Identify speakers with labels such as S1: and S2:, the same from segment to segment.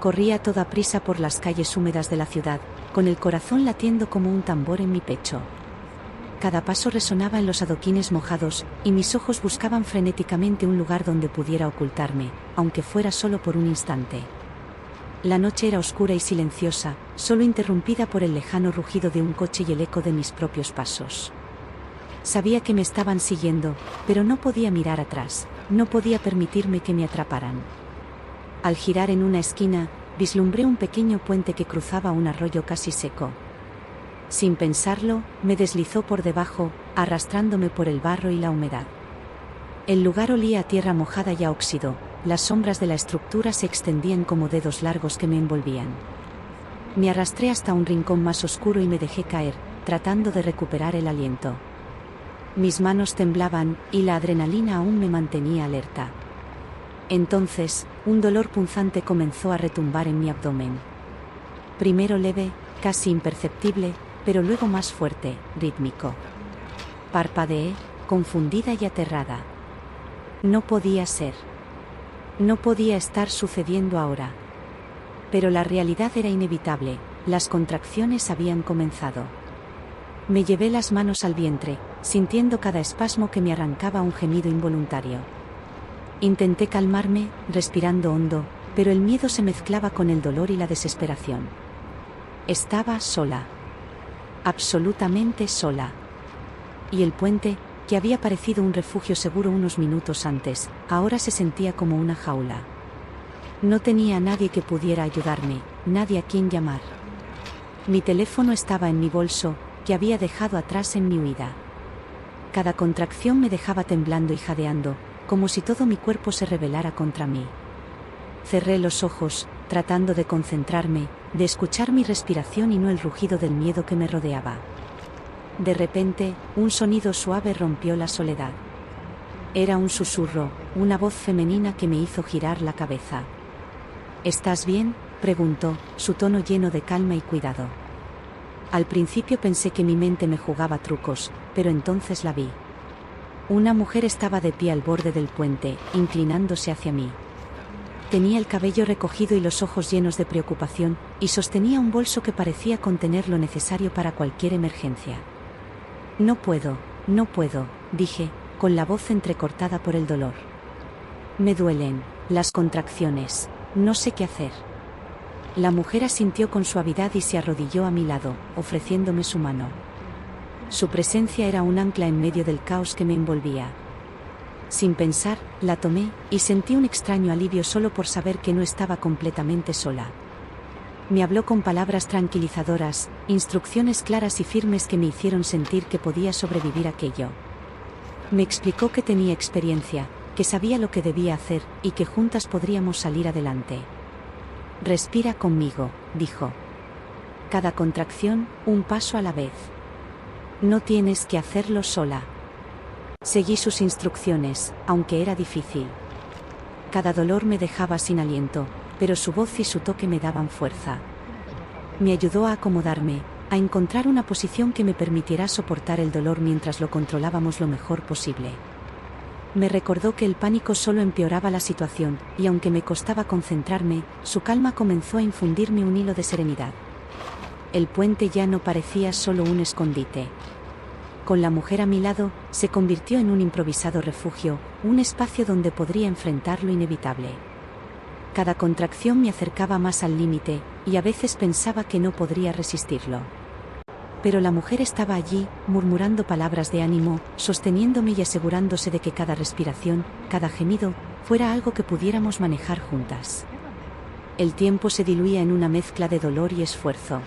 S1: Corrí a toda prisa por las calles húmedas de la ciudad, con el corazón latiendo como un tambor en mi pecho. Cada paso resonaba en los adoquines mojados, y mis ojos buscaban frenéticamente un lugar donde pudiera ocultarme, aunque fuera solo por un instante. La noche era oscura y silenciosa, solo interrumpida por el lejano rugido de un coche y el eco de mis propios pasos. Sabía que me estaban siguiendo, pero no podía mirar atrás, no podía permitirme que me atraparan. Al girar en una esquina, vislumbré un pequeño puente que cruzaba un arroyo casi seco. Sin pensarlo, me deslizó por debajo, arrastrándome por el barro y la humedad. El lugar olía a tierra mojada y a óxido, las sombras de la estructura se extendían como dedos largos que me envolvían. Me arrastré hasta un rincón más oscuro y me dejé caer, tratando de recuperar el aliento. Mis manos temblaban, y la adrenalina aún me mantenía alerta. Entonces, un dolor punzante comenzó a retumbar en mi abdomen. Primero leve, casi imperceptible, pero luego más fuerte, rítmico. Parpadeé, confundida y aterrada. No podía ser. No podía estar sucediendo ahora. Pero la realidad era inevitable, las contracciones habían comenzado. Me llevé las manos al vientre, sintiendo cada espasmo que me arrancaba un gemido involuntario. Intenté calmarme, respirando hondo, pero el miedo se mezclaba con el dolor y la desesperación. Estaba sola. Absolutamente sola. Y el puente, que había parecido un refugio seguro unos minutos antes, ahora se sentía como una jaula. No tenía a nadie que pudiera ayudarme, nadie a quien llamar. Mi teléfono estaba en mi bolso, que había dejado atrás en mi huida. Cada contracción me dejaba temblando y jadeando, como si todo mi cuerpo se rebelara contra mí. Cerré los ojos, tratando de concentrarme, de escuchar mi respiración y no el rugido del miedo que me rodeaba. De repente, un sonido suave rompió la soledad. Era un susurro, una voz femenina que me hizo girar la cabeza. ¿Estás bien?, preguntó, su tono lleno de calma y cuidado. Al principio pensé que mi mente me jugaba trucos, pero entonces la vi. Una mujer estaba de pie al borde del puente, inclinándose hacia mí. Tenía el cabello recogido y los ojos llenos de preocupación, y sostenía un bolso que parecía contener lo necesario para cualquier emergencia. No puedo, dije, con la voz entrecortada por el dolor. Me duelen las contracciones, no sé qué hacer. La mujer asintió con suavidad y se arrodilló a mi lado, ofreciéndome su mano. Su presencia era un ancla en medio del caos que me envolvía. Sin pensar, la tomé, y sentí un extraño alivio solo por saber que no estaba completamente sola. Me habló con palabras tranquilizadoras, instrucciones claras y firmes que me hicieron sentir que podía sobrevivir aquello. Me explicó que tenía experiencia, que sabía lo que debía hacer, y que juntas podríamos salir adelante. Respira conmigo, dijo. Cada contracción, un paso a la vez. No tienes que hacerlo sola. Seguí sus instrucciones, aunque era difícil. Cada dolor me dejaba sin aliento, pero su voz y su toque me daban fuerza. Me ayudó a acomodarme, a encontrar una posición que me permitiera soportar el dolor mientras lo controlábamos lo mejor posible. Me recordó que el pánico solo empeoraba la situación, y aunque me costaba concentrarme, su calma comenzó a infundirme un hilo de serenidad. El puente ya no parecía solo un escondite. Con la mujer a mi lado, se convirtió en un improvisado refugio, un espacio donde podría enfrentar lo inevitable. Cada contracción me acercaba más al límite, y a veces pensaba que no podría resistirlo. Pero la mujer estaba allí, murmurando palabras de ánimo, sosteniéndome y asegurándose de que cada respiración, cada gemido, fuera algo que pudiéramos manejar juntas. El tiempo se diluía en una mezcla de dolor y esfuerzo.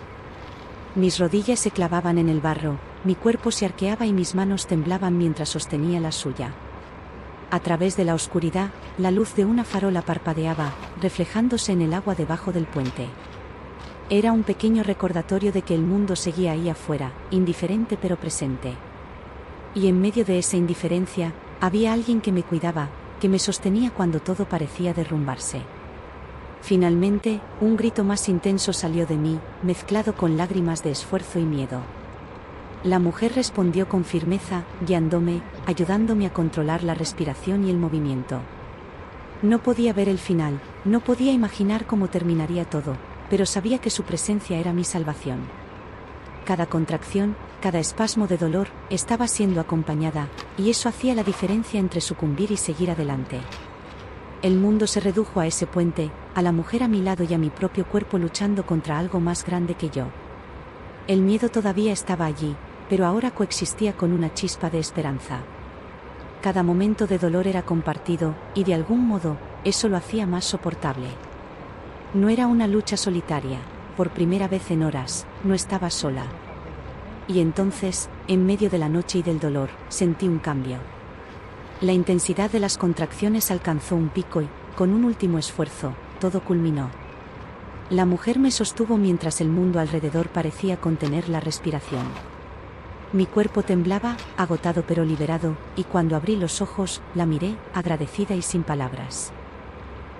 S1: Mis rodillas se clavaban en el barro, mi cuerpo se arqueaba y mis manos temblaban mientras sostenía la suya. A través de la oscuridad, la luz de una farola parpadeaba, reflejándose en el agua debajo del puente. Era un pequeño recordatorio de que el mundo seguía ahí afuera, indiferente pero presente. Y en medio de esa indiferencia, había alguien que me cuidaba, que me sostenía cuando todo parecía derrumbarse. Finalmente, un grito más intenso salió de mí, mezclado con lágrimas de esfuerzo y miedo. La mujer respondió con firmeza, guiándome, ayudándome a controlar la respiración y el movimiento. No podía ver el final, No podía imaginar cómo terminaría todo, pero sabía que su presencia era mi salvación. Cada contracción, cada espasmo de dolor, estaba siendo acompañada, y eso hacía la diferencia entre sucumbir y seguir adelante. El mundo se redujo a ese puente, a la mujer a mi lado y a mi propio cuerpo luchando contra algo más grande que yo. El miedo todavía estaba allí, pero ahora coexistía con una chispa de esperanza. Cada momento de dolor era compartido, y de algún modo, eso lo hacía más soportable. No era una lucha solitaria, por primera vez en horas, no estaba sola. Y entonces, en medio de la noche y del dolor, sentí un cambio. La intensidad de las contracciones alcanzó un pico y, con un último esfuerzo, todo culminó. La mujer me sostuvo mientras el mundo alrededor parecía contener la respiración. Mi cuerpo temblaba, agotado pero liberado, y cuando abrí los ojos, la miré, agradecida y sin palabras.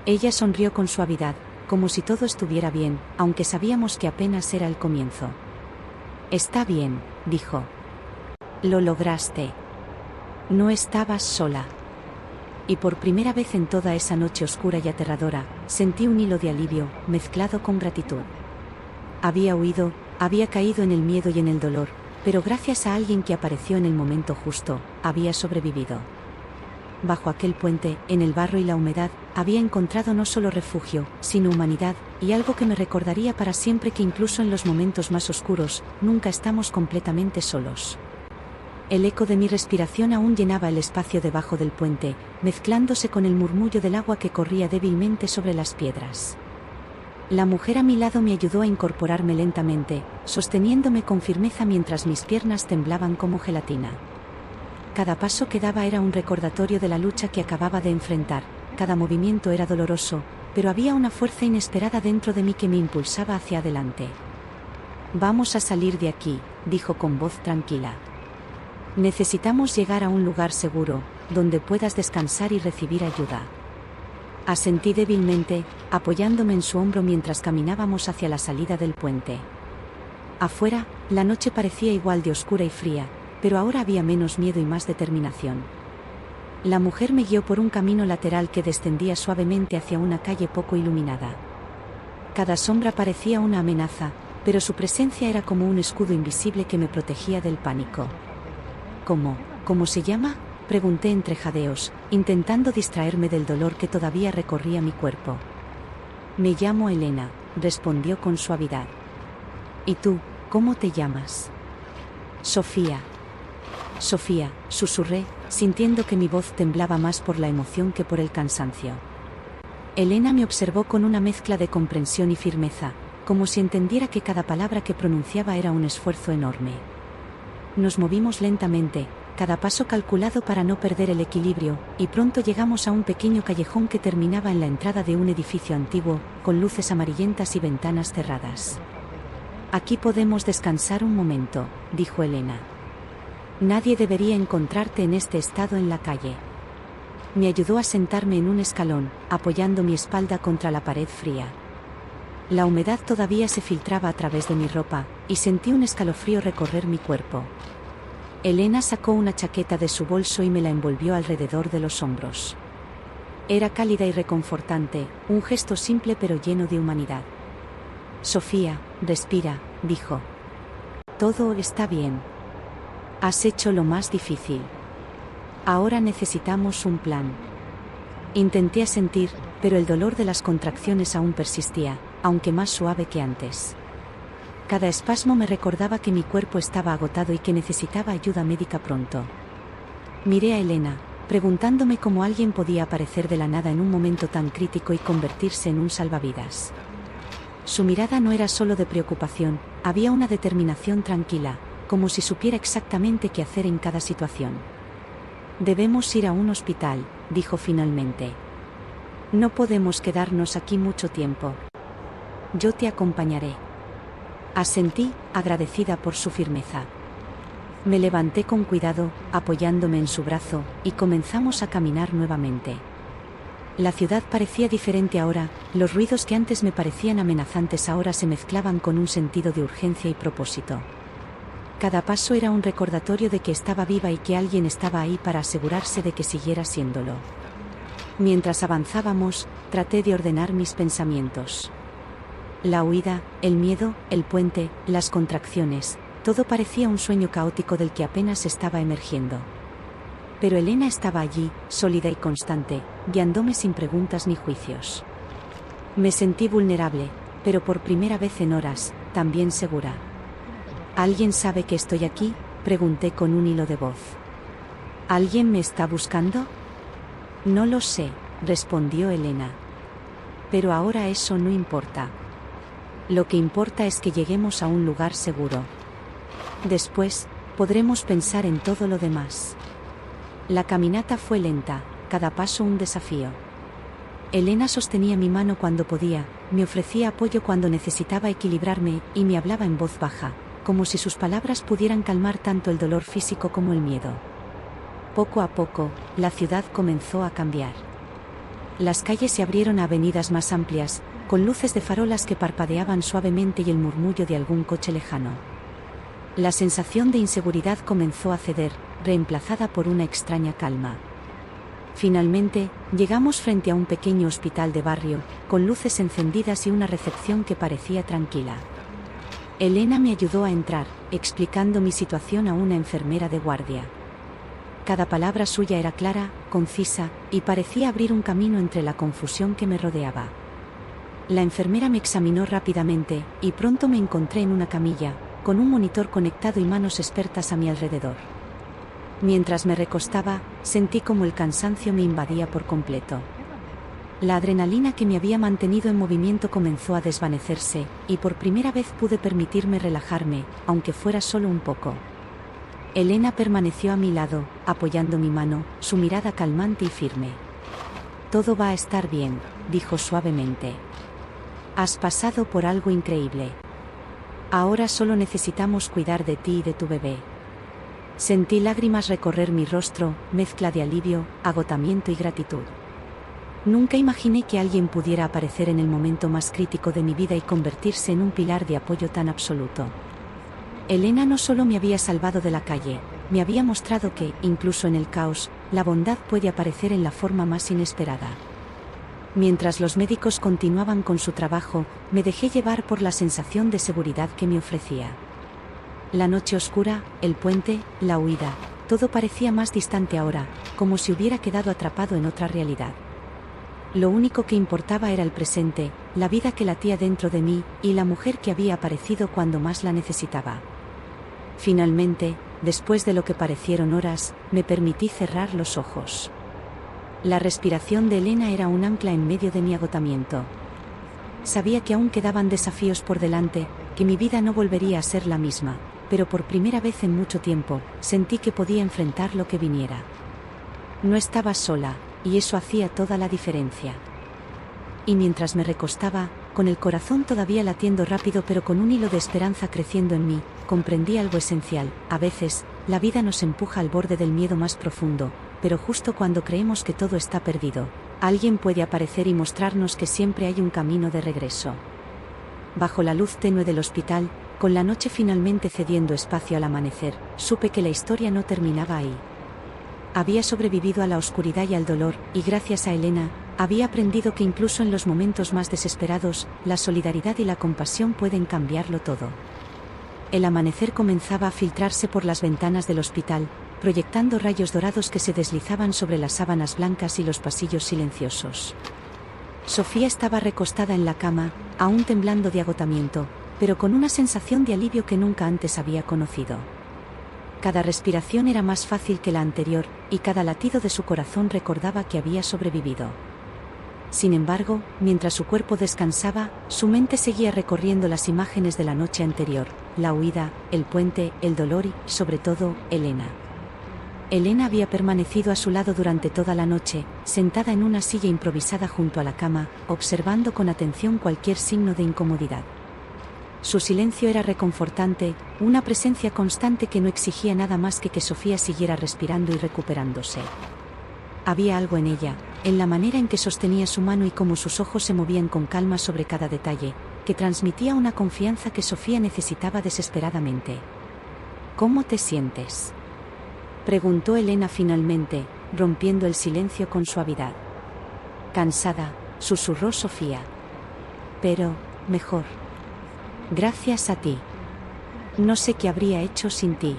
S1: Ella sonrió con suavidad, como si todo estuviera bien, aunque sabíamos que apenas era el comienzo. «Está bien», dijo. «Lo lograste. No estabas sola». Y por primera vez en toda esa noche oscura y aterradora, sentí un hilo de alivio, mezclado con gratitud. Había huido, había caído en el miedo y en el dolor, pero gracias a alguien que apareció en el momento justo, había sobrevivido. Bajo aquel puente, en el barro y la humedad, había encontrado no solo refugio, sino humanidad, y algo que me recordaría para siempre que incluso en los momentos más oscuros, nunca estamos completamente solos. El eco de mi respiración aún llenaba el espacio debajo del puente, mezclándose con el murmullo del agua que corría débilmente sobre las piedras. La mujer a mi lado me ayudó a incorporarme lentamente, sosteniéndome con firmeza mientras mis piernas temblaban como gelatina. Cada paso que daba era un recordatorio de la lucha que acababa de enfrentar, cada movimiento era doloroso, pero había una fuerza inesperada dentro de mí que me impulsaba hacia adelante. «Vamos a salir de aquí», dijo con voz tranquila. «Necesitamos llegar a un lugar seguro, donde puedas descansar y recibir ayuda». Asentí débilmente, apoyándome en su hombro mientras caminábamos hacia la salida del puente. Afuera, la noche parecía igual de oscura y fría, pero ahora había menos miedo y más determinación. La mujer me guió por un camino lateral que descendía suavemente hacia una calle poco iluminada. Cada sombra parecía una amenaza, pero su presencia era como un escudo invisible que me protegía del pánico. ¿Cómo se llama?», pregunté entre jadeos, intentando distraerme del dolor que todavía recorría mi cuerpo. «Me llamo Elena», respondió con suavidad. «¿Y tú, cómo te llamas?» «Sofía». «Sofía», susurré, sintiendo que mi voz temblaba más por la emoción que por el cansancio. Elena me observó con una mezcla de comprensión y firmeza, como si entendiera que cada palabra que pronunciaba era un esfuerzo enorme. Nos movimos lentamente, cada paso calculado para no perder el equilibrio, y pronto llegamos a un pequeño callejón que terminaba en la entrada de un edificio antiguo, con luces amarillentas y ventanas cerradas. «Aquí podemos descansar un momento», dijo Elena. «Nadie debería encontrarte en este estado en la calle». Me ayudó a sentarme en un escalón, apoyando mi espalda contra la pared fría. La humedad todavía se filtraba a través de mi ropa, y sentí un escalofrío recorrer mi cuerpo. Elena sacó una chaqueta de su bolso y me la envolvió alrededor de los hombros. Era cálida y reconfortante, un gesto simple pero lleno de humanidad. «Sofía, respira», dijo. «Todo está bien. Has hecho lo más difícil. Ahora necesitamos un plan». Intenté asentir, pero el dolor de las contracciones aún persistía, aunque más suave que antes. Cada espasmo me recordaba que mi cuerpo estaba agotado y que necesitaba ayuda médica pronto. Miré a Elena, preguntándome cómo alguien podía aparecer de la nada en un momento tan crítico y convertirse en un salvavidas. Su mirada no era solo de preocupación, había una determinación tranquila, como si supiera exactamente qué hacer en cada situación. «Debemos ir a un hospital», dijo finalmente. «No podemos quedarnos aquí mucho tiempo. Yo te acompañaré». Asentí, agradecida por su firmeza. Me levanté con cuidado, apoyándome en su brazo, y comenzamos a caminar nuevamente. La ciudad parecía diferente ahora, los ruidos que antes me parecían amenazantes ahora se mezclaban con un sentido de urgencia y propósito. Cada paso era un recordatorio de que estaba viva y que alguien estaba ahí para asegurarse de que siguiera siéndolo. Mientras avanzábamos, traté de ordenar mis pensamientos. La huida, el miedo, el puente, las contracciones, todo parecía un sueño caótico del que apenas estaba emergiendo. Pero Elena estaba allí, sólida y constante, guiándome sin preguntas ni juicios. Me sentí vulnerable, pero por primera vez en horas, también segura. ¿Alguien sabe que estoy aquí?, pregunté con un hilo de voz. ¿Alguien me está buscando? No lo sé, respondió Elena. Pero ahora eso no importa. Lo que importa es que lleguemos a un lugar seguro. Después, podremos pensar en todo lo demás. La caminata fue lenta, cada paso un desafío. Elena sostenía mi mano cuando podía, me ofrecía apoyo cuando necesitaba equilibrarme, y me hablaba en voz baja, como si sus palabras pudieran calmar tanto el dolor físico como el miedo. Poco a poco, la ciudad comenzó a cambiar. Las calles se abrieron a avenidas más amplias, con luces de farolas que parpadeaban suavemente y el murmullo de algún coche lejano. La sensación de inseguridad comenzó a ceder, reemplazada por una extraña calma. Finalmente, llegamos frente a un pequeño hospital de barrio, con luces encendidas y una recepción que parecía tranquila. Elena me ayudó a entrar, explicando mi situación a una enfermera de guardia. Cada palabra suya era clara, concisa, y parecía abrir un camino entre la confusión que me rodeaba. La enfermera me examinó rápidamente, y pronto me encontré en una camilla, con un monitor conectado y manos expertas a mi alrededor. Mientras me recostaba, sentí como el cansancio me invadía por completo. La adrenalina que me había mantenido en movimiento comenzó a desvanecerse, y por primera vez pude permitirme relajarme, aunque fuera solo un poco. Elena permaneció a mi lado, apoyando mi mano, su mirada calmante y firme. «Todo va a estar bien», dijo suavemente. «Has pasado por algo increíble. Ahora solo necesitamos cuidar de ti y de tu bebé». Sentí lágrimas recorrer mi rostro, mezcla de alivio, agotamiento y gratitud. Nunca imaginé que alguien pudiera aparecer en el momento más crítico de mi vida y convertirse en un pilar de apoyo tan absoluto. Elena no solo me había salvado de la calle, me había mostrado que, incluso en el caos, la bondad puede aparecer en la forma más inesperada. Mientras los médicos continuaban con su trabajo, me dejé llevar por la sensación de seguridad que me ofrecía. La noche oscura, el puente, la huida, todo parecía más distante ahora, como si hubiera quedado atrapado en otra realidad. Lo único que importaba era el presente, la vida que latía dentro de mí, y la mujer que había aparecido cuando más la necesitaba. Finalmente, después de lo que parecieron horas, me permití cerrar los ojos. La respiración de Elena era un ancla en medio de mi agotamiento. Sabía que aún quedaban desafíos por delante, que mi vida no volvería a ser la misma, pero por primera vez en mucho tiempo, sentí que podía enfrentar lo que viniera. No estaba sola, y eso hacía toda la diferencia. Y mientras me recostaba, con el corazón todavía latiendo rápido pero con un hilo de esperanza creciendo en mí, comprendí algo esencial. A veces, la vida nos empuja al borde del miedo más profundo, pero justo cuando creemos que todo está perdido, alguien puede aparecer y mostrarnos que siempre hay un camino de regreso. Bajo la luz tenue del hospital, con la noche finalmente cediendo espacio al amanecer, supe que la historia no terminaba ahí. Había sobrevivido a la oscuridad y al dolor, y gracias a Elena, había aprendido que incluso en los momentos más desesperados, la solidaridad y la compasión pueden cambiarlo todo. El amanecer comenzaba a filtrarse por las ventanas del hospital, proyectando rayos dorados que se deslizaban sobre las sábanas blancas y los pasillos silenciosos. Sofía estaba recostada en la cama, aún temblando de agotamiento, pero con una sensación de alivio que nunca antes había conocido. Cada respiración era más fácil que la anterior, y cada latido de su corazón recordaba que había sobrevivido. Sin embargo, mientras su cuerpo descansaba, su mente seguía recorriendo las imágenes de la noche anterior, la huida, el puente, el dolor y, sobre todo, Elena. Elena había permanecido a su lado durante toda la noche, sentada en una silla improvisada junto a la cama, observando con atención cualquier signo de incomodidad. Su silencio era reconfortante, una presencia constante que no exigía nada más que Sofía siguiera respirando y recuperándose. Había algo en ella, en la manera en que sostenía su mano y cómo sus ojos se movían con calma sobre cada detalle, que transmitía una confianza que Sofía necesitaba desesperadamente. «¿Cómo te sientes?», preguntó Elena finalmente, rompiendo el silencio con suavidad. Cansada, susurró Sofía. Pero, mejor. Gracias a ti. No sé qué habría hecho sin ti.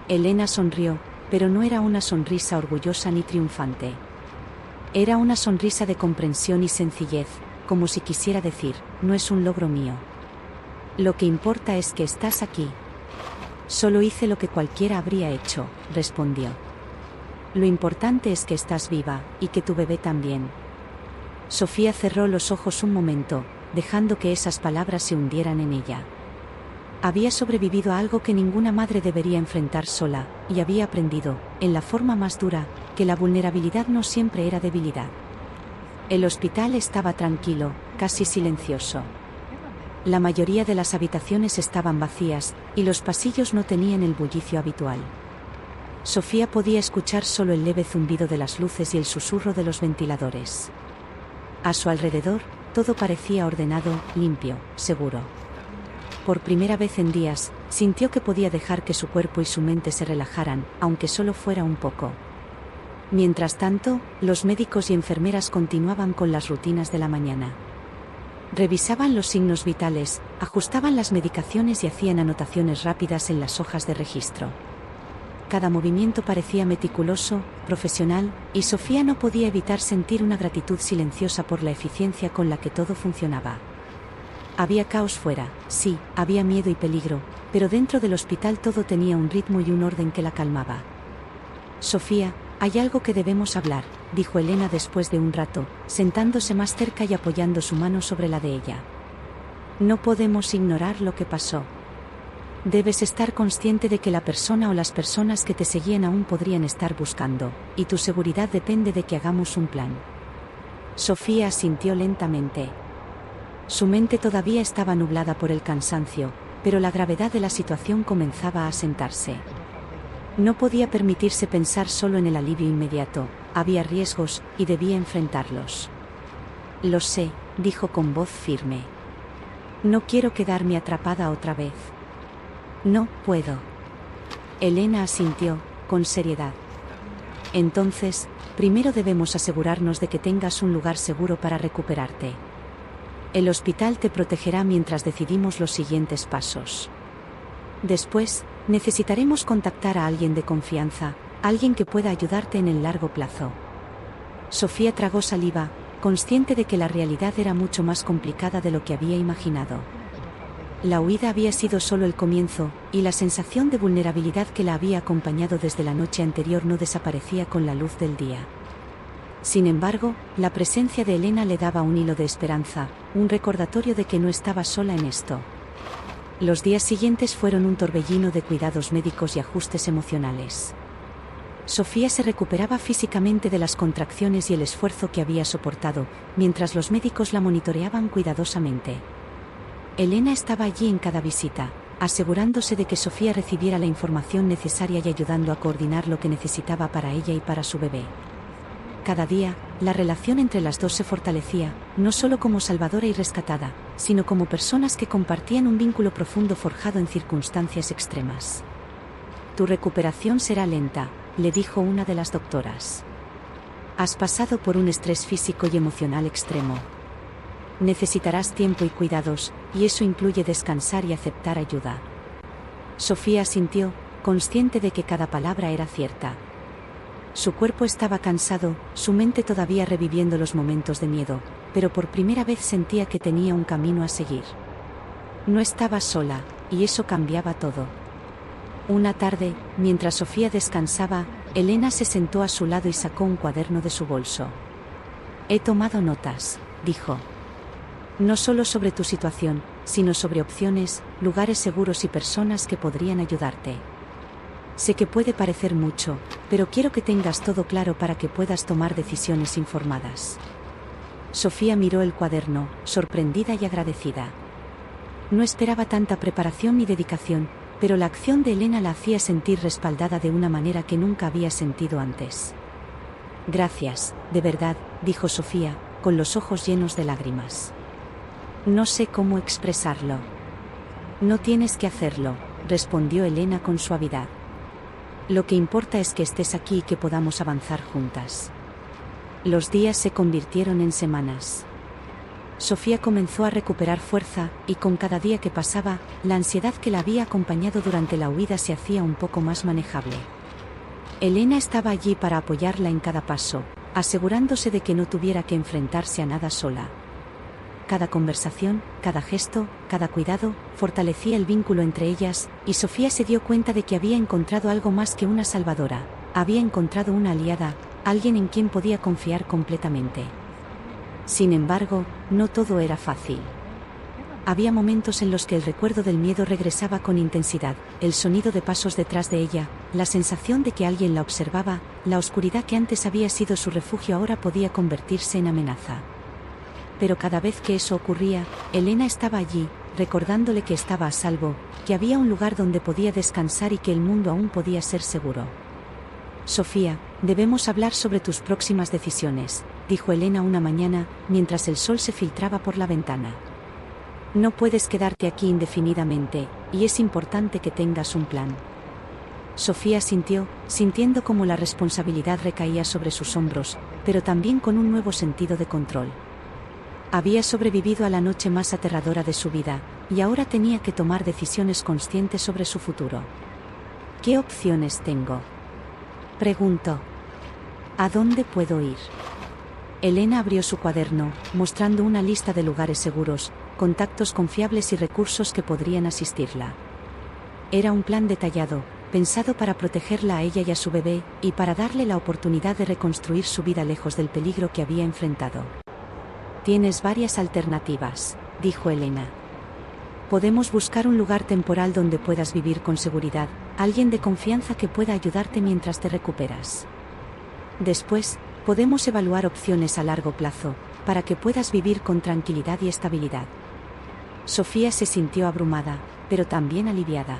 S1: Elena sonrió, pero no era una sonrisa orgullosa ni triunfante. Era una sonrisa de comprensión y sencillez, como si quisiera decir, no es un logro mío. Lo que importa es que estás aquí. Solo hice lo que cualquiera habría hecho, respondió. Lo importante es que estás viva, y que tu bebé también. Sofía cerró los ojos un momento, dejando que esas palabras se hundieran en ella. Había sobrevivido a algo que ninguna madre debería enfrentar sola, y había aprendido, en la forma más dura, que la vulnerabilidad no siempre era debilidad. El hospital estaba tranquilo, casi silencioso. La mayoría de las habitaciones estaban vacías, y los pasillos no tenían el bullicio habitual. Sofía podía escuchar solo el leve zumbido de las luces y el susurro de los ventiladores. A su alrededor, todo parecía ordenado, limpio, seguro. Por primera vez en días, sintió que podía dejar que su cuerpo y su mente se relajaran, aunque solo fuera un poco. Mientras tanto, los médicos y enfermeras continuaban con las rutinas de la mañana. Revisaban los signos vitales, ajustaban las medicaciones y hacían anotaciones rápidas en las hojas de registro. Cada movimiento parecía meticuloso, profesional, y Sofía no podía evitar sentir una gratitud silenciosa por la eficiencia con la que todo funcionaba. Había caos fuera, sí, había miedo y peligro, pero dentro del hospital todo tenía un ritmo y un orden que la calmaba. Sofía, hay algo que debemos hablar, dijo Elena después de un rato, sentándose más cerca y apoyando su mano sobre la de ella. No podemos ignorar lo que pasó. Debes estar consciente de que la persona o las personas que te seguían aún podrían estar buscando, y tu seguridad depende de que hagamos un plan. Sofía asintió lentamente. Su mente todavía estaba nublada por el cansancio, pero la gravedad de la situación comenzaba a asentarse. No podía permitirse pensar solo en el alivio inmediato, había riesgos, y debía enfrentarlos. Lo sé, dijo con voz firme. No quiero quedarme atrapada otra vez. No puedo. Elena asintió, con seriedad. Entonces, primero debemos asegurarnos de que tengas un lugar seguro para recuperarte. El hospital te protegerá mientras decidimos los siguientes pasos. Después, necesitaremos contactar a alguien de confianza, alguien que pueda ayudarte en el largo plazo. Sofía tragó saliva, consciente de que la realidad era mucho más complicada de lo que había imaginado. La huida había sido solo el comienzo, y la sensación de vulnerabilidad que la había acompañado desde la noche anterior no desaparecía con la luz del día. Sin embargo, la presencia de Elena le daba un hilo de esperanza, un recordatorio de que no estaba sola en esto. Los días siguientes fueron un torbellino de cuidados médicos y ajustes emocionales. Sofía se recuperaba físicamente de las contracciones y el esfuerzo que había soportado, mientras los médicos la monitoreaban cuidadosamente. Elena estaba allí en cada visita, asegurándose de que Sofía recibiera la información necesaria y ayudando a coordinar lo que necesitaba para ella y para su bebé. Cada día, la relación entre las dos se fortalecía, no solo como salvadora y rescatada, sino como personas que compartían un vínculo profundo forjado en circunstancias extremas. Tu recuperación será lenta, le dijo una de las doctoras. Has pasado por un estrés físico y emocional extremo. Necesitarás tiempo y cuidados, y eso incluye descansar y aceptar ayuda. Sofía asintió, consciente de que cada palabra era cierta. Su cuerpo estaba cansado, su mente todavía reviviendo los momentos de miedo, pero por primera vez sentía que tenía un camino a seguir. No estaba sola, y eso cambiaba todo. Una tarde, mientras Sofía descansaba, Elena se sentó a su lado y sacó un cuaderno de su bolso. He tomado notas, dijo. No solo sobre tu situación, sino sobre opciones, lugares seguros y personas que podrían ayudarte. Sé que puede parecer mucho, pero quiero que tengas todo claro para que puedas tomar decisiones informadas. Sofía miró el cuaderno, sorprendida y agradecida. No esperaba tanta preparación ni dedicación, pero la acción de Elena la hacía sentir respaldada de una manera que nunca había sentido antes. Gracias, de verdad, dijo Sofía, con los ojos llenos de lágrimas. No sé cómo expresarlo. No tienes que hacerlo, respondió Elena con suavidad. Lo que importa es que estés aquí y que podamos avanzar juntas. Los días se convirtieron en semanas. Sofía comenzó a recuperar fuerza, y con cada día que pasaba, la ansiedad que la había acompañado durante la huida se hacía un poco más manejable. Elena estaba allí para apoyarla en cada paso, asegurándose de que no tuviera que enfrentarse a nada sola. Cada conversación, cada gesto, cada cuidado, fortalecía el vínculo entre ellas, y Sofía se dio cuenta de que había encontrado algo más que una salvadora, había encontrado una aliada, alguien en quien podía confiar completamente. Sin embargo, no todo era fácil. Había momentos en los que el recuerdo del miedo regresaba con intensidad, el sonido de pasos detrás de ella, la sensación de que alguien la observaba, la oscuridad que antes había sido su refugio ahora podía convertirse en amenaza. Pero cada vez que eso ocurría, Elena estaba allí, recordándole que estaba a salvo, que había un lugar donde podía descansar y que el mundo aún podía ser seguro. Sofía, debemos hablar sobre tus próximas decisiones, dijo Elena una mañana, mientras el sol se filtraba por la ventana. No puedes quedarte aquí indefinidamente, y es importante que tengas un plan. Sofía asintió, sintiendo cómo la responsabilidad recaía sobre sus hombros, pero también con un nuevo sentido de control. Había sobrevivido a la noche más aterradora de su vida, y ahora tenía que tomar decisiones conscientes sobre su futuro. ¿Qué opciones tengo?, preguntó. ¿A dónde puedo ir? Elena abrió su cuaderno, mostrando una lista de lugares seguros, contactos confiables y recursos que podrían asistirla. Era un plan detallado, pensado para protegerla a ella y a su bebé, y para darle la oportunidad de reconstruir su vida lejos del peligro que había enfrentado. Tienes varias alternativas, dijo Elena. Podemos buscar un lugar temporal donde puedas vivir con seguridad, alguien de confianza que pueda ayudarte mientras te recuperas. Después, podemos evaluar opciones a largo plazo, para que puedas vivir con tranquilidad y estabilidad. Sofía se sintió abrumada, pero también aliviada.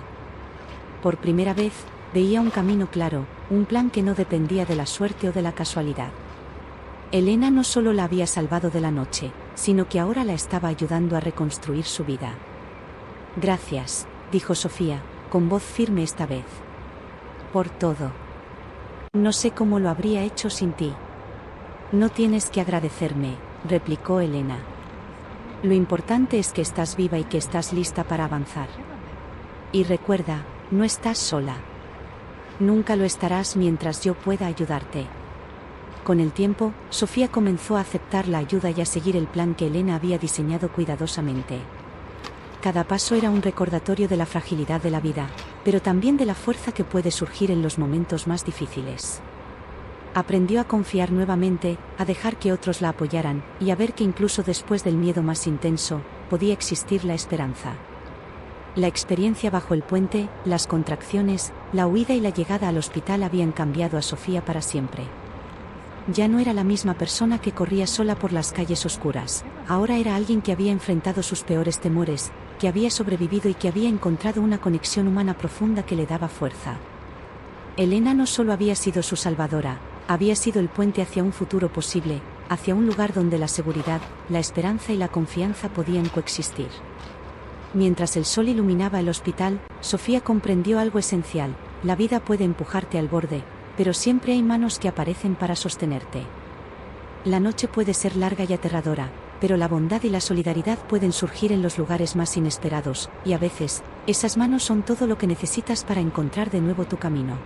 S1: Por primera vez, veía un camino claro, un plan que no dependía de la suerte o de la casualidad. Elena no solo la había salvado de la noche, sino que ahora la estaba ayudando a reconstruir su vida. Gracias, dijo Sofía, con voz firme esta vez. Por todo. No sé cómo lo habría hecho sin ti. No tienes que agradecerme, replicó Elena. Lo importante es que estás viva y que estás lista para avanzar. Y recuerda, no estás sola. Nunca lo estarás mientras yo pueda ayudarte. Con el tiempo, Sofía comenzó a aceptar la ayuda y a seguir el plan que Elena había diseñado cuidadosamente. Cada paso era un recordatorio de la fragilidad de la vida, pero también de la fuerza que puede surgir en los momentos más difíciles. Aprendió a confiar nuevamente, a dejar que otros la apoyaran, y a ver que incluso después del miedo más intenso, podía existir la esperanza. La experiencia bajo el puente, las contracciones, la huida y la llegada al hospital habían cambiado a Sofía para siempre. Ya no era la misma persona que corría sola por las calles oscuras, ahora era alguien que había enfrentado sus peores temores, que había sobrevivido y que había encontrado una conexión humana profunda que le daba fuerza. Elena no solo había sido su salvadora, había sido el puente hacia un futuro posible, hacia un lugar donde la seguridad, la esperanza y la confianza podían coexistir. Mientras el sol iluminaba el hospital, Sofía comprendió algo esencial: la vida puede empujarte al borde, pero siempre hay manos que aparecen para sostenerte. La noche puede ser larga y aterradora, pero la bondad y la solidaridad pueden surgir en los lugares más inesperados, y a veces, esas manos son todo lo que necesitas para encontrar de nuevo tu camino.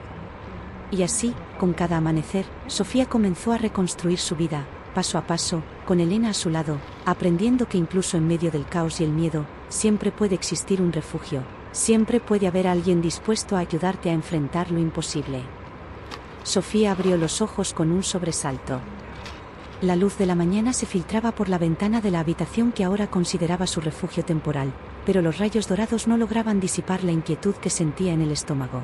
S1: Y así, con cada amanecer, Sofía comenzó a reconstruir su vida, paso a paso, con Elena a su lado, aprendiendo que incluso en medio del caos y el miedo, siempre puede existir un refugio, siempre puede haber alguien dispuesto a ayudarte a enfrentar lo imposible. Sofía abrió los ojos con un sobresalto. La luz de la mañana se filtraba por la ventana de la habitación que ahora consideraba su refugio temporal, pero los rayos dorados no lograban disipar la inquietud que sentía en el estómago.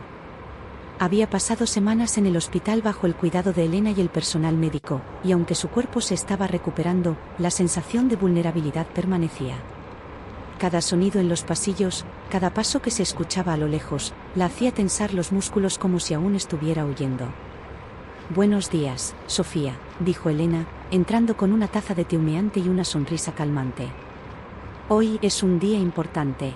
S1: Había pasado semanas en el hospital bajo el cuidado de Elena y el personal médico, y aunque su cuerpo se estaba recuperando, la sensación de vulnerabilidad permanecía. Cada sonido en los pasillos, cada paso que se escuchaba a lo lejos, la hacía tensar los músculos como si aún estuviera huyendo. Buenos días, Sofía, dijo Elena, entrando con una taza de té humeante y una sonrisa calmante. Hoy es un día importante.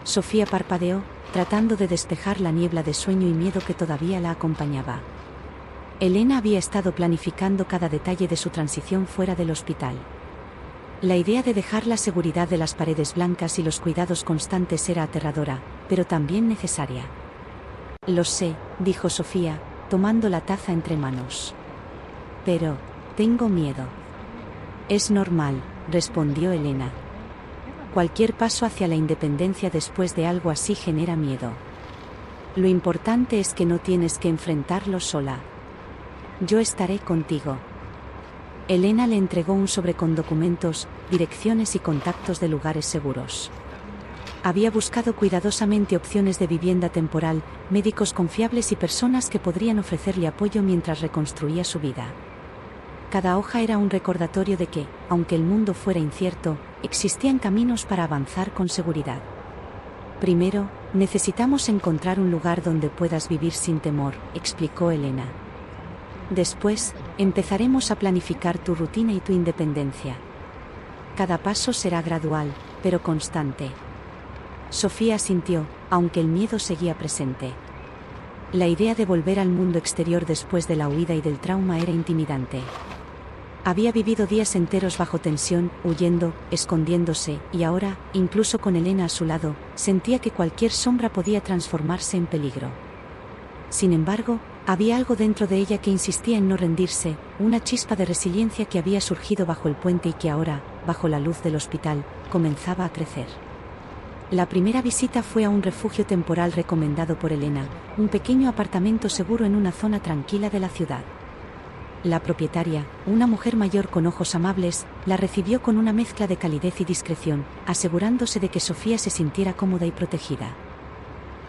S1: Sofía parpadeó, tratando de despejar la niebla de sueño y miedo que todavía la acompañaba. Elena había estado planificando cada detalle de su transición fuera del hospital. La idea de dejar la seguridad de las paredes blancas y los cuidados constantes era aterradora, pero también necesaria. Lo sé, dijo Sofía, tomando la taza entre manos. Pero, tengo miedo. Es normal, respondió Elena. Cualquier paso hacia la independencia después de algo así genera miedo. Lo importante es que no tienes que enfrentarlo sola. Yo estaré contigo. Elena le entregó un sobre con documentos, direcciones y contactos de lugares seguros. Había buscado cuidadosamente opciones de vivienda temporal, médicos confiables y personas que podrían ofrecerle apoyo mientras reconstruía su vida. Cada hoja era un recordatorio de que, aunque el mundo fuera incierto, existían caminos para avanzar con seguridad. Primero, necesitamos encontrar un lugar donde puedas vivir sin temor, explicó Elena. Después, empezaremos a planificar tu rutina y tu independencia. Cada paso será gradual, pero constante. Sofía asintió, aunque el miedo seguía presente. La idea de volver al mundo exterior después de la huida y del trauma era intimidante. Había vivido días enteros bajo tensión, huyendo, escondiéndose, y ahora, incluso con Elena a su lado, sentía que cualquier sombra podía transformarse en peligro. Sin embargo, había algo dentro de ella que insistía en no rendirse, una chispa de resiliencia que había surgido bajo el puente y que ahora, bajo la luz del hospital, comenzaba a crecer. La primera visita fue a un refugio temporal recomendado por Elena, un pequeño apartamento seguro en una zona tranquila de la ciudad. La propietaria, una mujer mayor con ojos amables, la recibió con una mezcla de calidez y discreción, asegurándose de que Sofía se sintiera cómoda y protegida.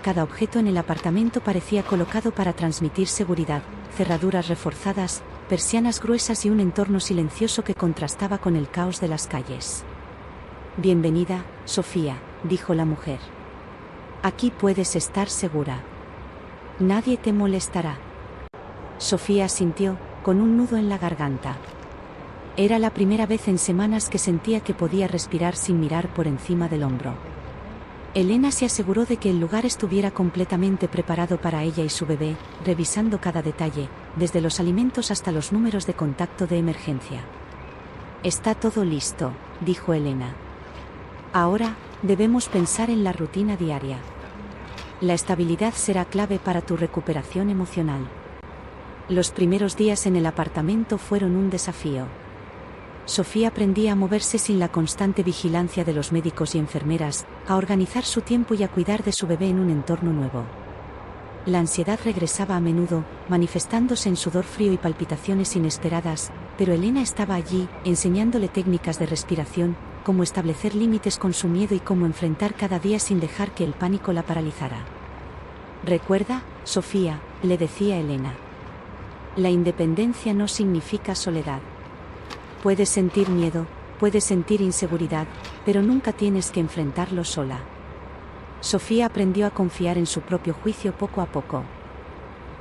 S1: Cada objeto en el apartamento parecía colocado para transmitir seguridad, cerraduras reforzadas, persianas gruesas y un entorno silencioso que contrastaba con el caos de las calles. «Bienvenida, Sofía», dijo la mujer. «Aquí puedes estar segura. Nadie te molestará». Sofía asintió, con un nudo en la garganta. Era la primera vez en semanas que sentía que podía respirar sin mirar por encima del hombro. Elena se aseguró de que el lugar estuviera completamente preparado para ella y su bebé, revisando cada detalle, desde los alimentos hasta los números de contacto de emergencia. «Está todo listo», dijo Elena. «Ahora, debemos pensar en la rutina diaria. La estabilidad será clave para tu recuperación emocional». Los primeros días en el apartamento fueron un desafío. Sofía aprendía a moverse sin la constante vigilancia de los médicos y enfermeras, a organizar su tiempo y a cuidar de su bebé en un entorno nuevo. La ansiedad regresaba a menudo, manifestándose en sudor frío y palpitaciones inesperadas, pero Elena estaba allí, enseñándole técnicas de respiración, cómo establecer límites con su miedo y cómo enfrentar cada día sin dejar que el pánico la paralizara. «Recuerda, Sofía», le decía Elena. «La independencia no significa soledad. Puedes sentir miedo, puedes sentir inseguridad, pero nunca tienes que enfrentarlo sola». Sofía aprendió a confiar en su propio juicio poco a poco.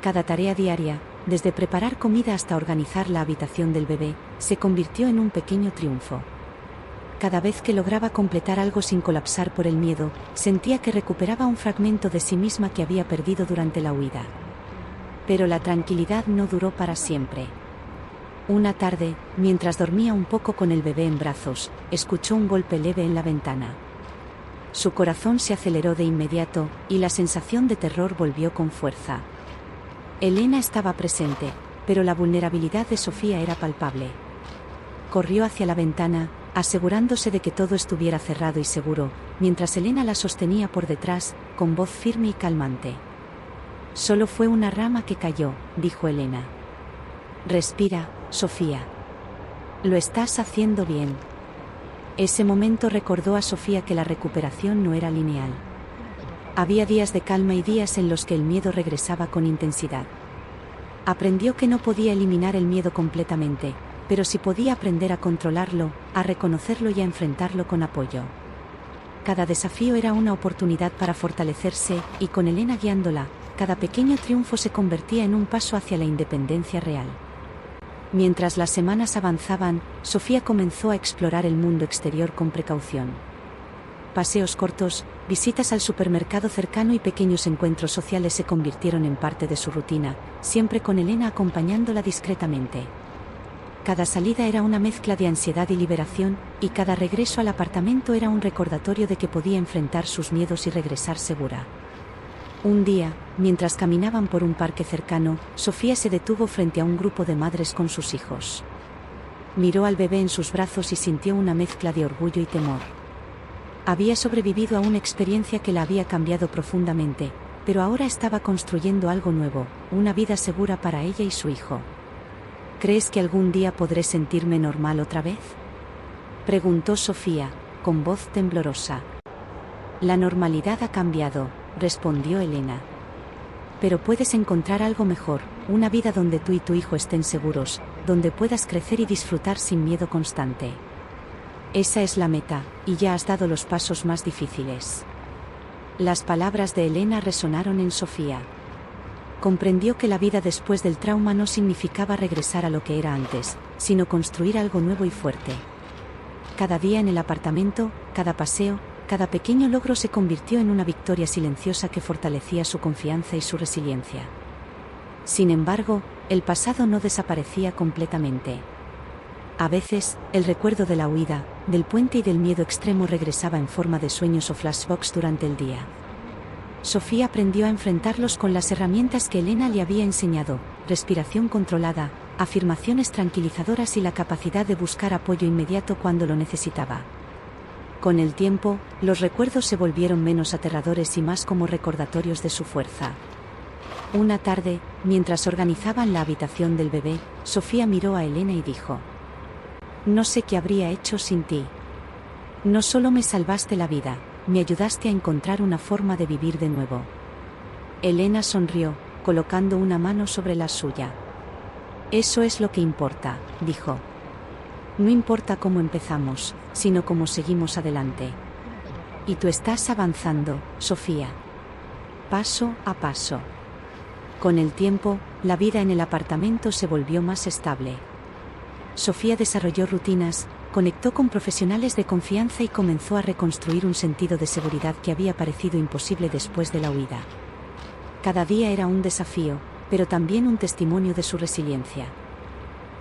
S1: Cada tarea diaria, desde preparar comida hasta organizar la habitación del bebé, se convirtió en un pequeño triunfo. Cada vez que lograba completar algo sin colapsar por el miedo, sentía que recuperaba un fragmento de sí misma que había perdido durante la huida. Pero la tranquilidad no duró para siempre. Una tarde, mientras dormía un poco con el bebé en brazos, escuchó un golpe leve en la ventana. Su corazón se aceleró de inmediato, y la sensación de terror volvió con fuerza. Elena estaba presente, pero la vulnerabilidad de Sofía era palpable. Corrió hacia la ventana, asegurándose de que todo estuviera cerrado y seguro, mientras Elena la sostenía por detrás, con voz firme y calmante. «Solo fue una rama que cayó», dijo Elena. «Respira, Sofía. Lo estás haciendo bien». Ese momento recordó a Sofía que la recuperación no era lineal. Había días de calma y días en los que el miedo regresaba con intensidad. Aprendió que no podía eliminar el miedo completamente, pero sí podía aprender a controlarlo, a reconocerlo y a enfrentarlo con apoyo. Cada desafío era una oportunidad para fortalecerse, y con Elena guiándola, cada pequeño triunfo se convertía en un paso hacia la independencia real. Mientras las semanas avanzaban, Sofía comenzó a explorar el mundo exterior con precaución. Paseos cortos, visitas al supermercado cercano y pequeños encuentros sociales se convirtieron en parte de su rutina, siempre con Elena acompañándola discretamente. Cada salida era una mezcla de ansiedad y liberación, y cada regreso al apartamento era un recordatorio de que podía enfrentar sus miedos y regresar segura. Un día, mientras caminaban por un parque cercano, Sofía se detuvo frente a un grupo de madres con sus hijos. Miró al bebé en sus brazos y sintió una mezcla de orgullo y temor. Había sobrevivido a una experiencia que la había cambiado profundamente, pero ahora estaba construyendo algo nuevo, una vida segura para ella y su hijo. ¿Crees que algún día podré sentirme normal otra vez?, preguntó Sofía, con voz temblorosa. La normalidad ha cambiado, respondió Elena. Pero puedes encontrar algo mejor, una vida donde tú y tu hijo estén seguros, donde puedas crecer y disfrutar sin miedo constante. Esa es la meta, y ya has dado los pasos más difíciles. Las palabras de Elena resonaron en Sofía. Comprendió que la vida después del trauma no significaba regresar a lo que era antes, sino construir algo nuevo y fuerte. Cada día en el apartamento, cada paseo, cada pequeño logro se convirtió en una victoria silenciosa que fortalecía su confianza y su resiliencia. Sin embargo, el pasado no desaparecía completamente. A veces, el recuerdo de la huida, del puente y del miedo extremo regresaba en forma de sueños o flashbacks durante el día. Sofía aprendió a enfrentarlos con las herramientas que Elena le había enseñado: respiración controlada, afirmaciones tranquilizadoras y la capacidad de buscar apoyo inmediato cuando lo necesitaba. Con el tiempo, los recuerdos se volvieron menos aterradores y más como recordatorios de su fuerza. Una tarde, mientras organizaban la habitación del bebé, Sofía miró a Elena y dijo: «No sé qué habría hecho sin ti. No solo me salvaste la vida, me ayudaste a encontrar una forma de vivir de nuevo». Elena sonrió, colocando una mano sobre la suya. «Eso es lo que importa», dijo. «No importa cómo empezamos, sino cómo seguimos adelante. Y tú estás avanzando, Sofía. Paso a paso». Con el tiempo, la vida en el apartamento se volvió más estable. Sofía desarrolló rutinas, conectó con profesionales de confianza y comenzó a reconstruir un sentido de seguridad que había parecido imposible después de la huida. Cada día era un desafío, pero también un testimonio de su resiliencia.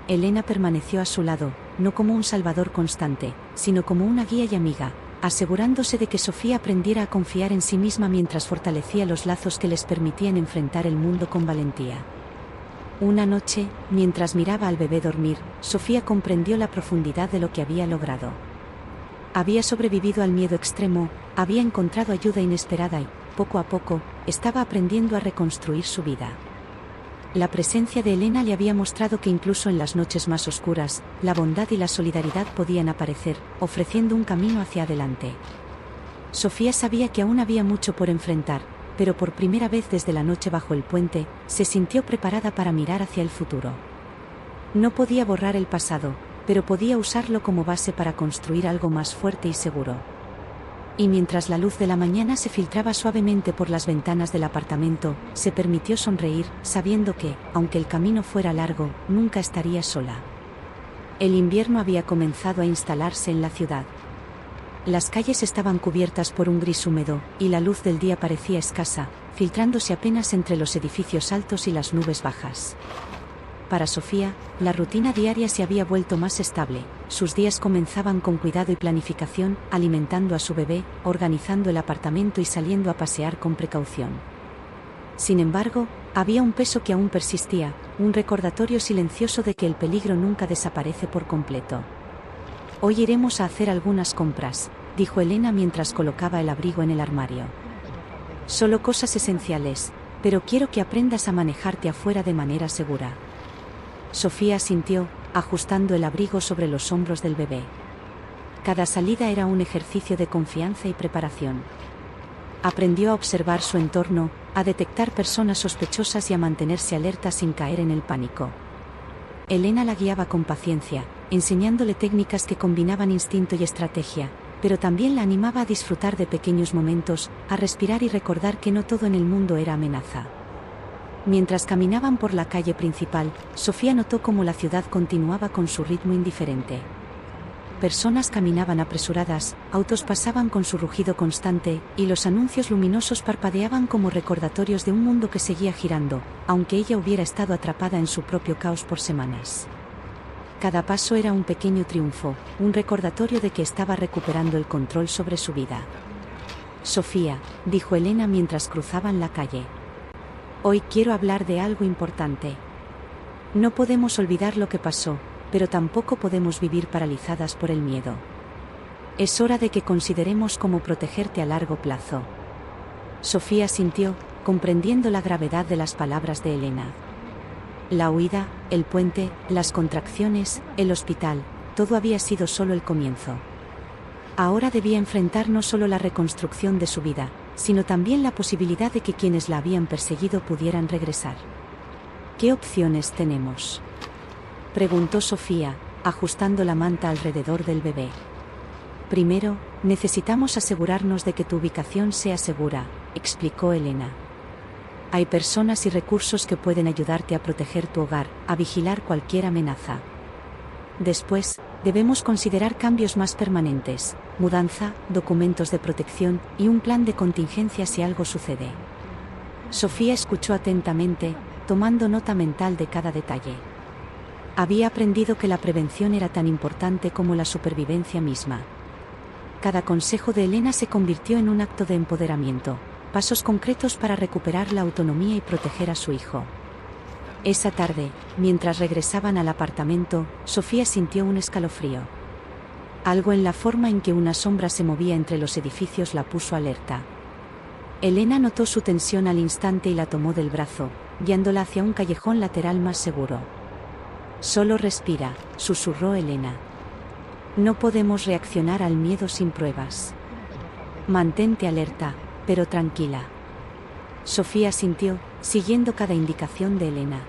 S1: Elena permaneció a su lado, no como un salvador constante, sino como una guía y amiga, asegurándose de que Sofía aprendiera a confiar en sí misma mientras fortalecía los lazos que les permitían enfrentar el mundo con valentía. Una noche, mientras miraba al bebé dormir, Sofía comprendió la profundidad de lo que había logrado. Había sobrevivido al miedo extremo, había encontrado ayuda inesperada y, poco a poco, estaba aprendiendo a reconstruir su vida. La presencia de Elena le había mostrado que incluso en las noches más oscuras, la bondad y la solidaridad podían aparecer, ofreciendo un camino hacia adelante. Sofía sabía que aún había mucho por enfrentar, pero por primera vez desde la noche bajo el puente, se sintió preparada para mirar hacia el futuro. No podía borrar el pasado, pero podía usarlo como base para construir algo más fuerte y seguro. Y mientras la luz de la mañana se filtraba suavemente por las ventanas del apartamento, se permitió sonreír, sabiendo que, aunque el camino fuera largo, nunca estaría sola. El invierno había comenzado a instalarse en la ciudad. Las calles estaban cubiertas por un gris húmedo, y la luz del día parecía escasa, filtrándose apenas entre los edificios altos y las nubes bajas. Para Sofía, la rutina diaria se había vuelto más estable. Sus días comenzaban con cuidado y planificación, alimentando a su bebé, organizando el apartamento y saliendo a pasear con precaución. Sin embargo, había un peso que aún persistía, un recordatorio silencioso de que el peligro nunca desaparece por completo. «Hoy iremos a hacer algunas compras», dijo Elena mientras colocaba el abrigo en el armario. «Solo cosas esenciales, pero quiero que aprendas a manejarte afuera de manera segura». Sofía asintió, ajustando el abrigo sobre los hombros del bebé. Cada salida era un ejercicio de confianza y preparación. Aprendió a observar su entorno, a detectar personas sospechosas y a mantenerse alerta sin caer en el pánico. Elena la guiaba con paciencia, enseñándole técnicas que combinaban instinto y estrategia, pero también la animaba a disfrutar de pequeños momentos, a respirar y recordar que no todo en el mundo era amenaza. Mientras caminaban por la calle principal, Sofía notó cómo la ciudad continuaba con su ritmo indiferente. Personas caminaban apresuradas, autos pasaban con su rugido constante, y los anuncios luminosos parpadeaban como recordatorios de un mundo que seguía girando, aunque ella hubiera estado atrapada en su propio caos por semanas. Cada paso era un pequeño triunfo, un recordatorio de que estaba recuperando el control sobre su vida. Sofía, dijo Elena mientras cruzaban la calle. Hoy quiero hablar de algo importante. No podemos olvidar lo que pasó, pero tampoco podemos vivir paralizadas por el miedo. Es hora de que consideremos cómo protegerte a largo plazo. Sofía sintió, comprendiendo la gravedad de las palabras de Elena. La huida, el puente, las contracciones, el hospital, todo había sido solo el comienzo. Ahora debía enfrentar no solo la reconstrucción de su vida, sino también la posibilidad de que quienes la habían perseguido pudieran regresar. ¿Qué opciones tenemos?, preguntó Sofía, ajustando la manta alrededor del bebé. Primero, necesitamos asegurarnos de que tu ubicación sea segura, explicó Elena. Hay personas y recursos que pueden ayudarte a proteger tu hogar, a vigilar cualquier amenaza. Después, debemos considerar cambios más permanentes, mudanza, documentos de protección y un plan de contingencia si algo sucede. Sofía escuchó atentamente, tomando nota mental de cada detalle. Había aprendido que la prevención era tan importante como la supervivencia misma. Cada consejo de Elena se convirtió en un acto de empoderamiento, pasos concretos para recuperar la autonomía y proteger a su hijo. Esa tarde, mientras regresaban al apartamento, Sofía sintió un escalofrío. Algo en la forma en que una sombra se movía entre los edificios la puso alerta. Elena notó su tensión al instante y la tomó del brazo, guiándola hacia un callejón lateral más seguro. Solo respira, susurró Elena. No podemos reaccionar al miedo sin pruebas. Mantente alerta, pero tranquila. Sofía sintió, siguiendo cada indicación de Elena.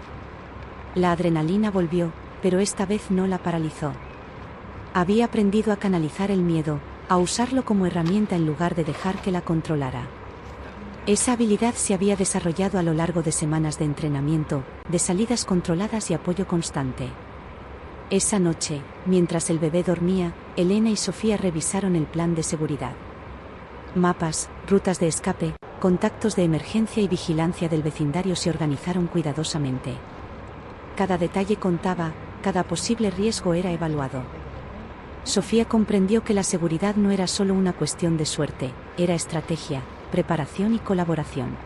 S1: La adrenalina volvió, pero esta vez no la paralizó. Había aprendido a canalizar el miedo, a usarlo como herramienta en lugar de dejar que la controlara. Esa habilidad se había desarrollado a lo largo de semanas de entrenamiento, de salidas controladas y apoyo constante. Esa noche, mientras el bebé dormía, Elena y Sofía revisaron el plan de seguridad. Mapas, rutas de escape, contactos de emergencia y vigilancia del vecindario se organizaron cuidadosamente. Cada detalle contaba, cada posible riesgo era evaluado. Sofía comprendió que la seguridad no era solo una cuestión de suerte, era estrategia, preparación y colaboración.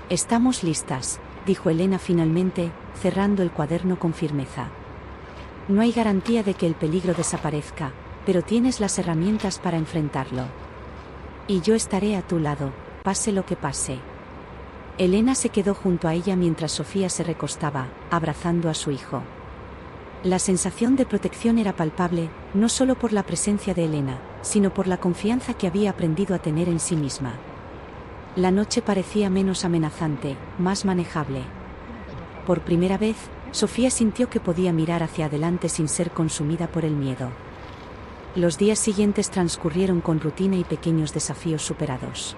S1: Estamos listas, dijo Elena finalmente, cerrando el cuaderno con firmeza. No hay garantía de que el peligro desaparezca, pero tienes las herramientas para enfrentarlo. Y yo estaré a tu lado, pase lo que pase. Elena se quedó junto a ella mientras Sofía se recostaba, abrazando a su hijo. La sensación de protección era palpable, no solo por la presencia de Elena, sino por la confianza que había aprendido a tener en sí misma. La noche parecía menos amenazante, más manejable. Por primera vez, Sofía sintió que podía mirar hacia adelante sin ser consumida por el miedo. Los días siguientes transcurrieron con rutina y pequeños desafíos superados.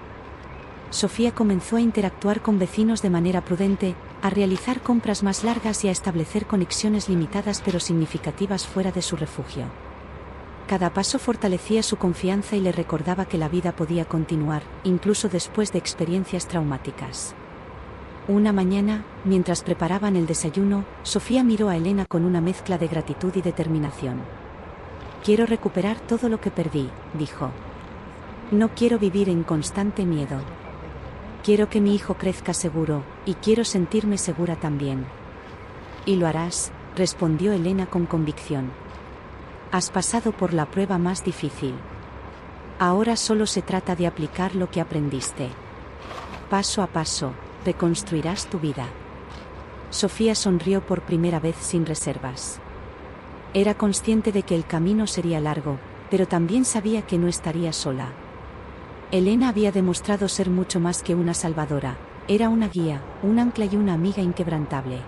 S1: Sofía comenzó a interactuar con vecinos de manera prudente, a realizar compras más largas y a establecer conexiones limitadas pero significativas fuera de su refugio. Cada paso fortalecía su confianza y le recordaba que la vida podía continuar, incluso después de experiencias traumáticas. Una mañana, mientras preparaban el desayuno, Sofía miró a Elena con una mezcla de gratitud y determinación. Quiero recuperar todo lo que perdí, dijo. No quiero vivir en constante miedo. Quiero que mi hijo crezca seguro, y quiero sentirme segura también. Y lo harás, respondió Elena con convicción. Has pasado por la prueba más difícil. Ahora solo se trata de aplicar lo que aprendiste. Paso a paso, reconstruirás tu vida. Sofía sonrió por primera vez sin reservas. Era consciente de que el camino sería largo, pero también sabía que no estaría sola. Elena había demostrado ser mucho más que una salvadora, era una guía, un ancla y una amiga inquebrantable.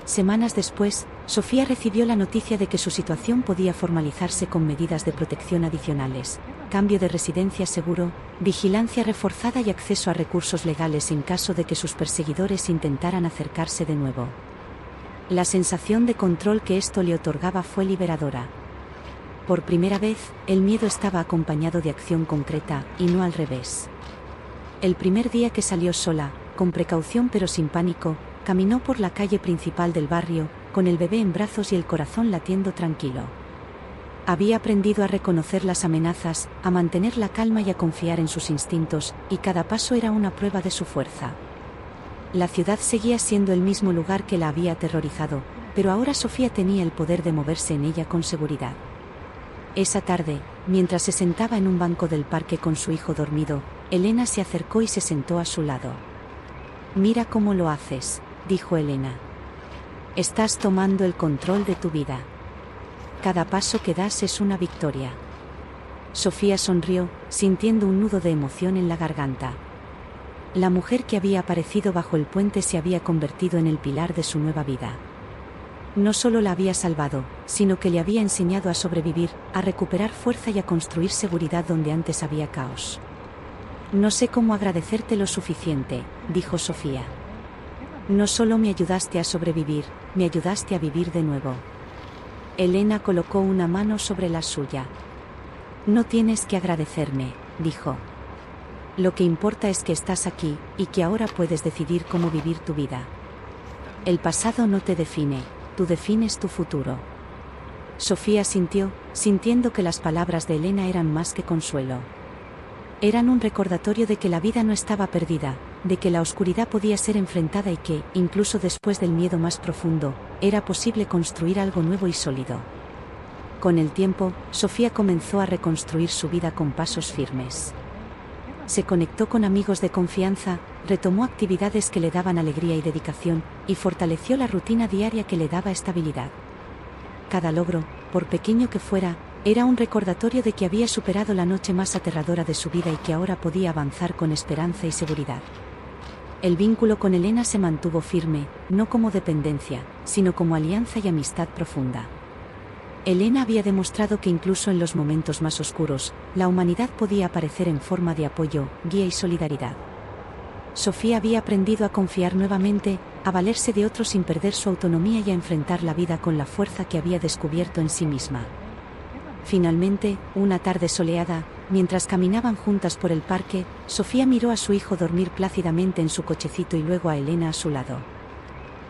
S1: Semanas después, Sofía recibió la noticia de que su situación podía formalizarse con medidas de protección adicionales, cambio de residencia seguro, vigilancia reforzada y acceso a recursos legales en caso de que sus perseguidores intentaran acercarse de nuevo. La sensación de control que esto le otorgaba fue liberadora. Por primera vez, el miedo estaba acompañado de acción concreta, y no al revés. El primer día que salió sola, con precaución pero sin pánico, caminó por la calle principal del barrio, con el bebé en brazos y el corazón latiendo tranquilo. Había aprendido a reconocer las amenazas, a mantener la calma y a confiar en sus instintos, y cada paso era una prueba de su fuerza. La ciudad seguía siendo el mismo lugar que la había aterrorizado, pero ahora Sofía tenía el poder de moverse en ella con seguridad. Esa tarde, mientras se sentaba en un banco del parque con su hijo dormido, Elena se acercó y se sentó a su lado. «Mira cómo lo haces», dijo Elena. «Estás tomando el control de tu vida. Cada paso que das es una victoria». Sofía sonrió, sintiendo un nudo de emoción en la garganta. La mujer que había aparecido bajo el puente se había convertido en el pilar de su nueva vida. No solo la había salvado, sino que le había enseñado a sobrevivir, a recuperar fuerza y a construir seguridad donde antes había caos. «No sé cómo agradecerte lo suficiente», dijo Sofía. «No solo me ayudaste a sobrevivir, me ayudaste a vivir de nuevo». Elena colocó una mano sobre la suya. «No tienes que agradecerme», dijo. «Lo que importa es que estás aquí, y que ahora puedes decidir cómo vivir tu vida. El pasado no te define, tú defines tu futuro». Sofía asintió, sintiendo que las palabras de Elena eran más que consuelo. Eran un recordatorio de que la vida no estaba perdida, de que la oscuridad podía ser enfrentada y que, incluso después del miedo más profundo, era posible construir algo nuevo y sólido. Con el tiempo, Sofía comenzó a reconstruir su vida con pasos firmes. Se conectó con amigos de confianza, retomó actividades que le daban alegría y dedicación, y fortaleció la rutina diaria que le daba estabilidad. Cada logro, por pequeño que fuera, era un recordatorio de que había superado la noche más aterradora de su vida y que ahora podía avanzar con esperanza y seguridad. El vínculo con Elena se mantuvo firme, no como dependencia, sino como alianza y amistad profunda. Elena había demostrado que incluso en los momentos más oscuros, la humanidad podía aparecer en forma de apoyo, guía y solidaridad. Sofía había aprendido a confiar nuevamente, a valerse de otros sin perder su autonomía y a enfrentar la vida con la fuerza que había descubierto en sí misma. Finalmente, una tarde soleada, mientras caminaban juntas por el parque, Sofía miró a su hijo dormir plácidamente en su cochecito y luego a Elena a su lado.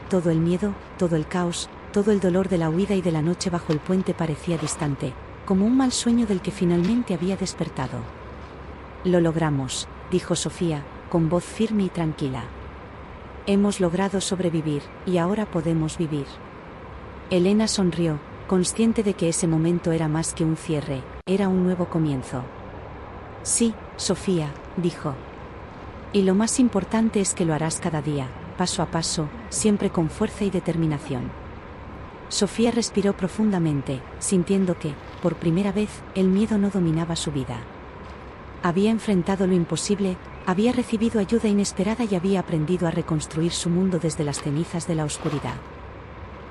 S1: Todo el miedo, todo el caos, todo el dolor de la huida y de la noche bajo el puente parecía distante, como un mal sueño del que finalmente había despertado. «Lo logramos», dijo Sofía, con voz firme y tranquila. «Hemos logrado sobrevivir, y ahora podemos vivir». Elena sonrió, consciente de que ese momento era más que un cierre, era un nuevo comienzo. «Sí, Sofía», dijo. «Y lo más importante es que lo harás cada día, paso a paso, siempre con fuerza y determinación». Sofía respiró profundamente, sintiendo que, por primera vez, el miedo no dominaba su vida. Había enfrentado lo imposible, había recibido ayuda inesperada y había aprendido a reconstruir su mundo desde las cenizas de la oscuridad.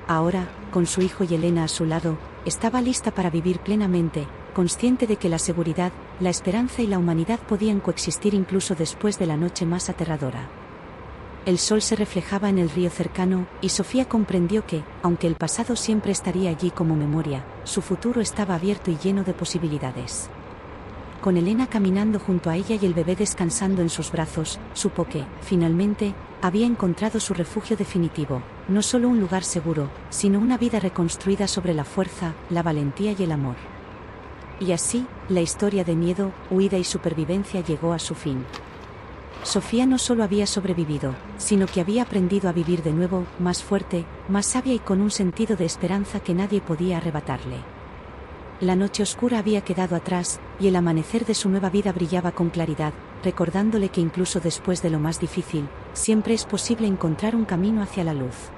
S1: Ahora, con su hijo y Elena a su lado, estaba lista para vivir plenamente, consciente de que la seguridad, la esperanza y la humanidad podían coexistir incluso después de la noche más aterradora. El sol se reflejaba en el río cercano, y Sofía comprendió que, aunque el pasado siempre estaría allí como memoria, su futuro estaba abierto y lleno de posibilidades. Con Elena caminando junto a ella y el bebé descansando en sus brazos, supo que, finalmente, había encontrado su refugio definitivo, no solo un lugar seguro, sino una vida reconstruida sobre la fuerza, la valentía y el amor. Y así, la historia de miedo, huida y supervivencia llegó a su fin. Sofía no solo había sobrevivido, sino que había aprendido a vivir de nuevo, más fuerte, más sabia y con un sentido de esperanza que nadie podía arrebatarle. La noche oscura había quedado atrás, y el amanecer de su nueva vida brillaba con claridad, recordándole que incluso después de lo más difícil, siempre es posible encontrar un camino hacia la luz.